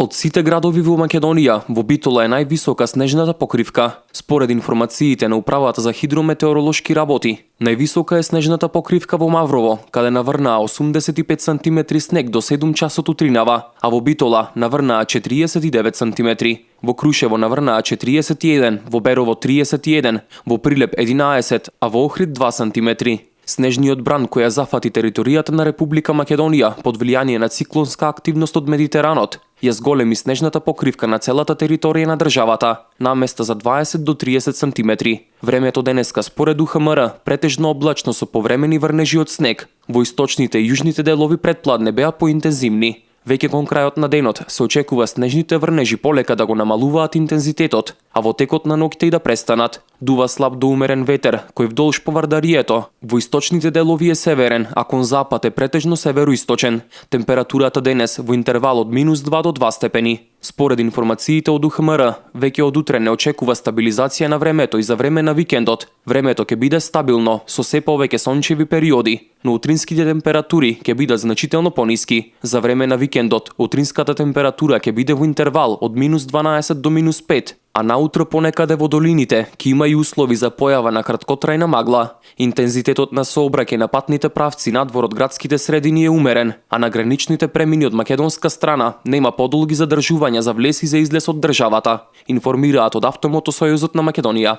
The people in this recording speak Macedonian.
Од сите градови во Македонија, во Битола е највисока снежната покривка. Според информациите на Управата за хидрометеоролошки работи, највисока е снежната покривка во Маврово, каде наврнаа 85 см снег до 7 часот утринава, а во Битола наврнаа 49 см. Во Крушево наврнаа 41, во Берово 31, во Прилеп 11, а во Охрид 2 см. Снежниот бран кој ја зафати територијата на Република Македонија под влијание на циклонска активност од Медитеранот, ја зголеми снежната покривка на целата територија на државата, на места за 20 до 30 см. Времето денеска според УХМР претежно облачно со повремени врнежи од снег. Во источните и јужните делови предпладне беа поинтензивни. Веќе кон крајот на денот се очекува снежните врнежи полека да го намалуваат интензитетот, а во текот на ноќта и да престанат. Дува слаб до умерен ветер, кој вдолж по Вардарието. Во источните делови е северен, а кон запад е претежно североисточен. Температурата денес во интервал од -2 до 2 степени. Според информациите од УХМР, веќе од утре не очекува стабилизација на времето и за време на викендот. Времето ќе биде стабилно, со се повеќе сончеви периоди, но утринските температури ќе бидат значително пониски. За време на викендот, утринската температура ќе биде во интервал од -12 до -5, а наутро понекаде во долините ќе има и услови за појава на краткотрајна магла. Интензитетот на сообраќај на патните правци надвор од градските средини е умерен, а на граничните премини од македонска страна нема подолги задржувања за влез и за излез од државата, информираат од Автомотосојузот на Македонија.